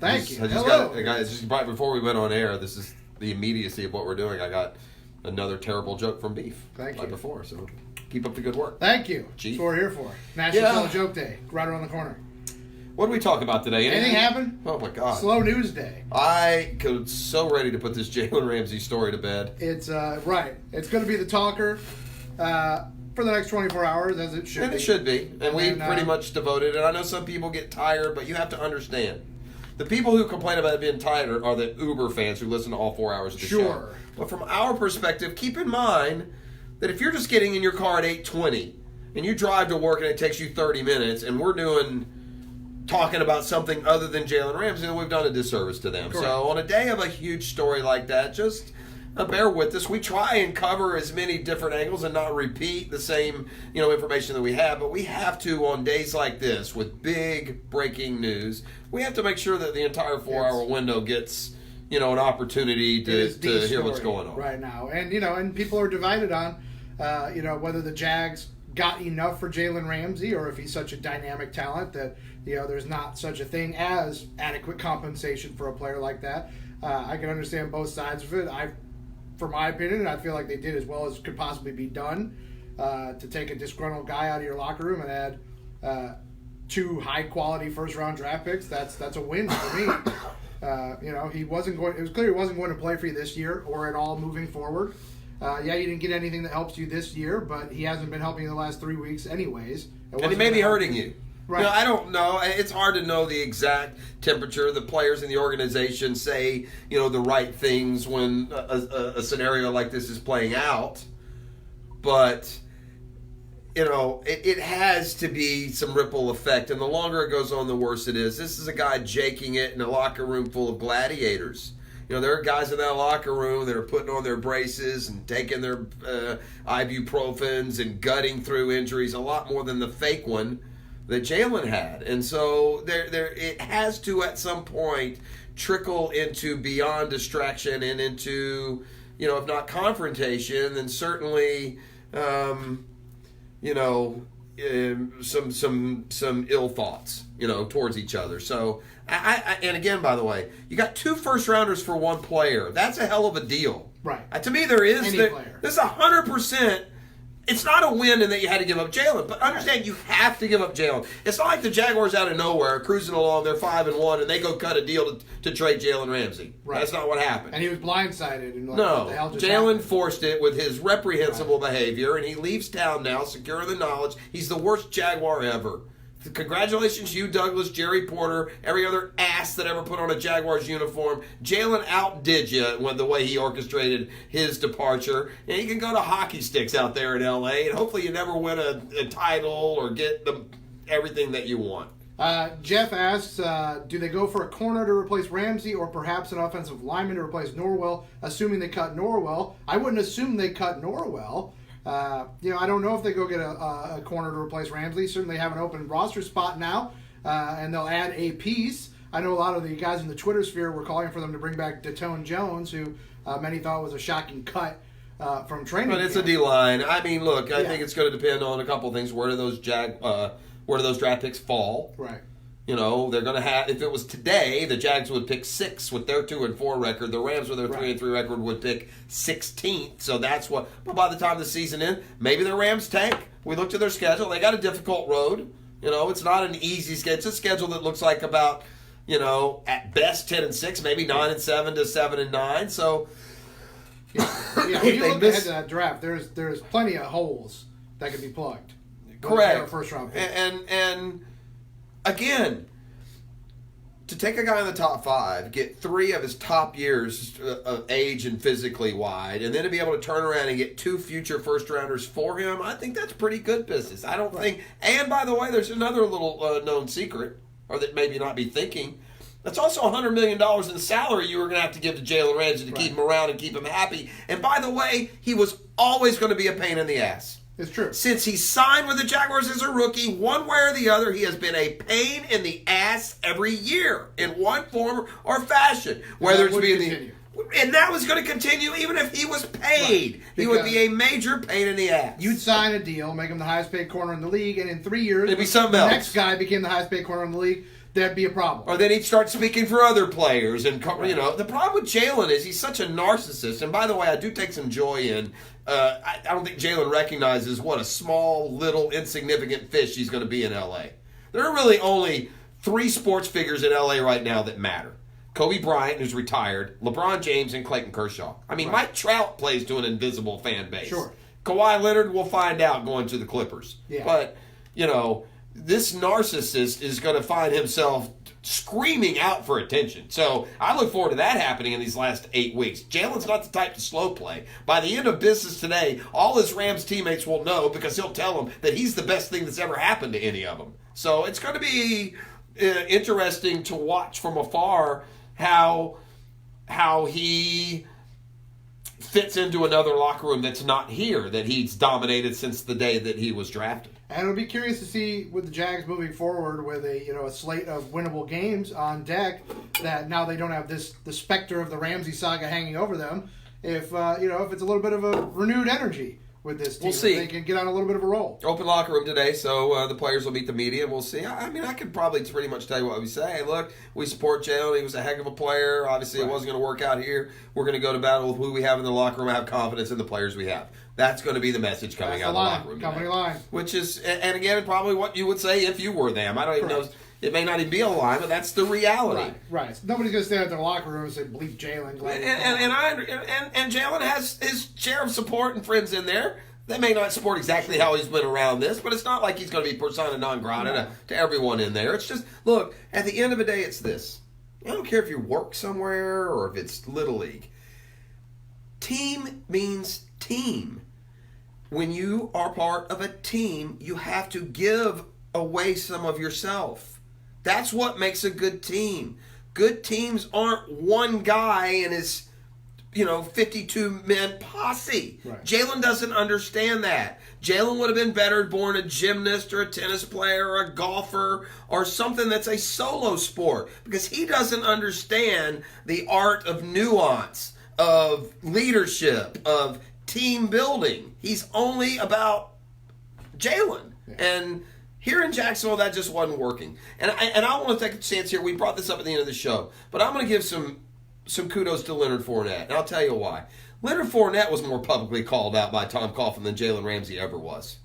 Thank you. Just right before we went on air, this is the immediacy of what we're doing. I got another terrible joke from Beef. Thank you. Before, so keep up the good work. Thank you. Chief. That's what we're here for. National Tell a Joke Day, right around the corner. What do we talk about today? Anything happen? Oh my God! Slow news day. I was so ready to put this Jalen Ramsey story to bed. It's right. It's going to be the talker for the next 24 hours, as it should. And be. it should be, and we pretty much devoted. And I know some people get tired, but you have to understand. The people who complain about it being tired are the Uber fans who listen to all 4 hours of the show. But from our perspective, keep in mind that if you're just getting in your car at 8:20 and you drive to work and it takes you 30 minutes, and we're talking about something other than Jalen Ramsey, then we've done a disservice to them. Correct. So on a day of a huge story like that, just bear with us. We try and cover as many different angles and not repeat the same, information that we have. But we have to, on days like this, with big breaking news, we have to make sure that the entire 4-hour window gets, an opportunity to hear what's going on right now. And and people are divided on, whether the Jags got enough for Jalen Ramsey or if he's such a dynamic talent that there's not such a thing as adequate compensation for a player like that. I can understand both sides of it. For my opinion, I feel like they did as well as could possibly be done to take a disgruntled guy out of your locker room and add 2 high-quality first-round draft picks. That's a win for me. He wasn't going. It was clear he wasn't going to play for you this year or at all moving forward. You didn't get anything that helps you this year, but he hasn't been helping you the last 3 weeks, anyways. And he may be hurting you. Right. I don't know. It's hard to know the exact temperature. The players in the organization say, the right things when a scenario like this is playing out. But, it has to be some ripple effect. And the longer it goes on, the worse it is. This is a guy jaking it in a locker room full of gladiators. There are guys in that locker room that are putting on their braces and taking their ibuprofens and gutting through injuries a lot more than the fake one that Jalen had. And so it has to, at some point, trickle into beyond distraction and into, if not confrontation, then certainly, some ill thoughts, towards each other. So, and again, by the way, you got 2 first-rounders for 1 player. That's a hell of a deal. Right. To me, there is. Player. This is 100%. It's not a win in that you had to give up Jalen, but understand you have to give up Jalen. It's not like the Jaguars out of nowhere cruising along, they're 5-1, and they go cut a deal to trade Jalen Ramsey. Right. That's not what happened. And he was blindsided. And no, what the hell just Jalen happened? forced it with his reprehensible behavior, and he leaves town now, secure in the knowledge he's the worst Jaguar ever. Congratulations, you, Douglas, Jerry Porter, every other ass that ever put on a Jaguars uniform. Jalen outdid you when the way he orchestrated his departure. And you can go to hockey sticks out there in L.A., and hopefully you never win a title or get everything that you want. Jeff asks, do they go for a corner to replace Ramsey or perhaps an offensive lineman to replace Norwell, assuming they cut Norwell? I wouldn't assume they cut Norwell. I don't know if they go get a corner to replace Ramsey. Certainly have an open roster spot now, and they'll add a piece. I know a lot of the guys in the Twitter sphere were calling for them to bring back Datone Jones, who many thought was a shocking cut from training. But it's a D-line. I mean, look, I think it's going to depend on a couple of things. Where do those draft picks fall? Right. They're going to have. If it was today, the Jags would pick 6 with their 2-4 record. The Rams with their 3-3 record would pick 16th. So that's what. But by the time the season ends, maybe the Rams tank. We looked at their schedule. They got a difficult road. It's not an easy schedule. It's a schedule that looks like about, at best 10-6, maybe 9-7 to 7-9. So. When you look ahead to that draft, there's plenty of holes that can be plugged. Correct. First round pick. And again, to take a guy in the top 5, get 3 of his top years of age and physically wide, and then to be able to turn around and get 2 future first-rounders for him, I think that's pretty good business. I don't think... And, by the way, there's another little known secret, or that maybe not be thinking. That's also $100 million in salary you were going to have to give to Jalen Ramsey to keep him around and keep him happy. And, by the way, he was always going to be a pain in the ass. It's true. Since he signed with the Jaguars as a rookie, one way or the other, he has been a pain in the ass every year in one form or fashion. Whether it's being and that was going to continue even if he was paid. Right. He would be a major pain in the ass. You'd sign a deal, make him the highest paid corner in the league, and in 3 years, it'd be something the else. Next guy became the highest paid corner in the league. that'd be a problem. Or then he'd start speaking for other players. And, you know, the problem with Jalen is he's such a narcissist. And by the way, I do take some joy in, I don't think Jalen recognizes what a small, little, insignificant fish he's going to be in L.A. There are really only 3 sports figures in L.A. right now that matter. Kobe Bryant, who's retired, LeBron James, and Clayton Kershaw. I mean, Mike Trout plays to an invisible fan base. Sure. Kawhi Leonard, we'll find out going to the Clippers. Yeah. But, you know, this narcissist is going to find himself screaming out for attention. So I look forward to that happening in these last 8 weeks. Jalen's not the type to slow play. By the end of business today, all his Rams teammates will know because he'll tell them that he's the best thing that's ever happened to any of them. So it's going to be interesting to watch from afar how he fits into another locker room that's not here, that he's dominated since the day that he was drafted. And it'll be curious to see with the Jags moving forward with a slate of winnable games on deck, that now they don't have the specter of the Ramsey saga hanging over them. If if it's a little bit of a renewed energy with this team, we'll see. They can get on a little bit of a roll. Open locker room today, so the players will meet the media, and we'll see. I mean, I could probably pretty much tell you what we say. Hey, look, we support Jalen. He was a heck of a player. Obviously, It wasn't going to work out here. We're going to go to battle with who we have in the locker room. I have confidence in the players we have. That's going to be the message coming out of the locker room Company today. line. Which is, and again, probably what you would say if you were them. I don't even know. It may not even be a line, but that's the reality. Right. Nobody's going to stand at their locker room and say, bleep Jalen. And Jalen has his share of support and friends in there. They may not support exactly how he's been around this, but it's not like he's going to be persona non grata to everyone in there. It's just, look, at the end of the day, it's this. I don't care if you work somewhere or if it's Little League. Team means team. When you are part of a team, you have to give away some of yourself. That's what makes a good team. Good teams aren't one guy and his 52-man posse. Right. Jalen doesn't understand that. Jalen would have been better born a gymnast or a tennis player or a golfer or something that's a solo sport, because he doesn't understand the art of nuance, of leadership, of team building. He's only about Jalen. Yeah. And here in Jacksonville, that just wasn't working. And I want to take a chance here. We brought this up at the end of the show, but I'm going to give some kudos to Leonard Fournette, and I'll tell you why. Leonard Fournette was more publicly called out by Tom Coughlin than Jalen Ramsey ever was.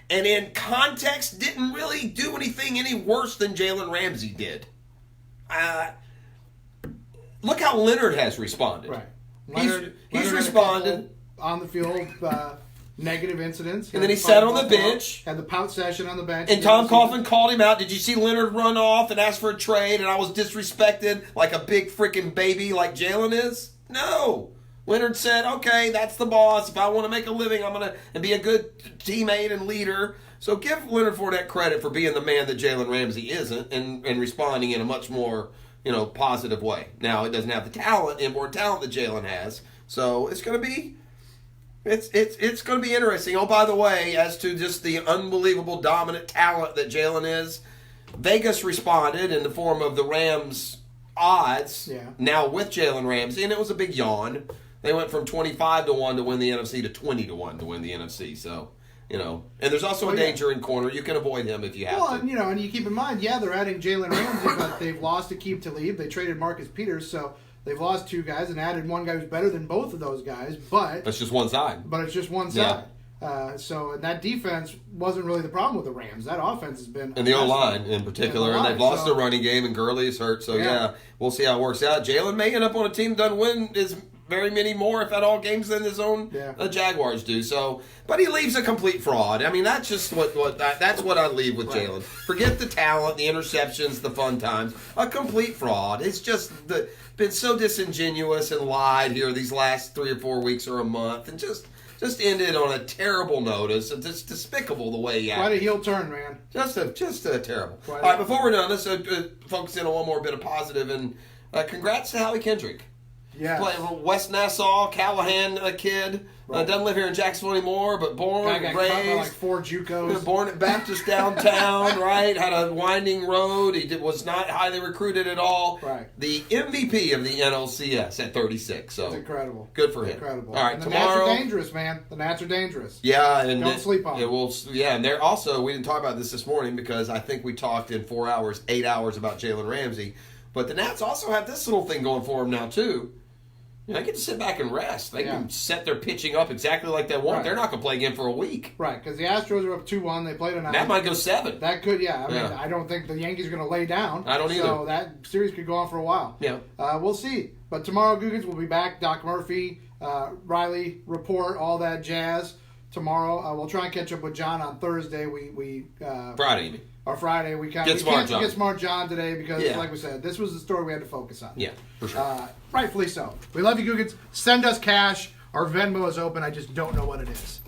And in context, didn't really do anything any worse than Jalen Ramsey did. Look how Leonard has responded. Right. He's responded. On the field, negative incidents. And then he sat on the bench. Had the pout session on the bench. And Tom Coughlin called him out. Did you see Leonard run off and ask for a trade and I was disrespected like a big freaking baby like Jalen is? No. Leonard said, okay, that's the boss. If I want to make a living, I'm going to be a good teammate and leader. So give Leonard Fournette credit for being the man that Jalen Ramsey isn't and responding in a much more positive way. Now, it doesn't have the talent, inborn talent that Jalen has. So it's going to be... It's going to be interesting. Oh, by the way, as to just the unbelievable dominant talent that Jalen is, Vegas responded in the form of the Rams odds, now with Jalen Ramsey, and it was a big yawn. They went from 25-1 to win the NFC to 20-1 to win the NFC. So, and there's also a danger in corner. You can avoid him if you have to. Well, and you keep in mind, they're adding Jalen Ramsey, but they've lost Aqib Talib. They traded Marcus Peters, so they've lost 2 guys and added 1 guy who's better than both of those guys, but... That's just one side. But it's just one side. So that defense wasn't really the problem with the Rams. That offense has been... And the O-line in particular. And they've lost the running game, and Gurley is hurt. So, we'll see how it works out. Jalen may end up on a team that doesn't win as very many more, if at all, games than his own Jaguars do. So, but he leaves a complete fraud. I mean, that's just that's what I leave with Jalen. Forget the talent, the interceptions, the fun times. A complete fraud. It's just been so disingenuous and lied here these last 3 or 4 weeks or a month, and just ended on a terrible note. It's just despicable the way he acted. Quite a heel turn, man. Just a terrible. All right, before we're done, let's focus in on one more bit of positive, and congrats to Howie Kendrick. Yes. West Nassau, Callahan, a kid. Right. Doesn't live here in Jacksonville anymore, but born Guy and got cut by like raised. 4 JUCOs. Born at Baptist downtown, right? Had a winding road. Was not highly recruited at all. Right. The MVP of the NLCS at 36. So It's incredible. good for him. Incredible. All right, and the tomorrow. Nats are dangerous, man. The Nats are dangerous. Yeah, and Don't sleep on it. it. Will, yeah, and they're also, we didn't talk about this morning because I think we talked in 4 hours, 8 hours about Jalen Ramsey. But the Nats also have this little thing going for them now too. You know, they get to sit back and rest. They can set their pitching up exactly like they want. Right. They're not going to play again for a week. Right, because the Astros are up 2-1. They played tonight. That might go 7. That could, yeah. I mean, Yeah. I don't think the Yankees are going to lay down. I don't either. So that series could go on for a while. Yeah. We'll see. But tomorrow, Googans will be back. Doc Murphy, Riley report, all that jazz. Tomorrow, we'll try and catch up with John on Thursday. Friday, you mean? Or Friday. We Get can't Smart John. get Smart John today because, Yeah. like we said, this was the story we had to focus on. Yeah, for sure. Rightfully so. We love you, Googans. Send us cash. Our Venmo is open. I just don't know what it is.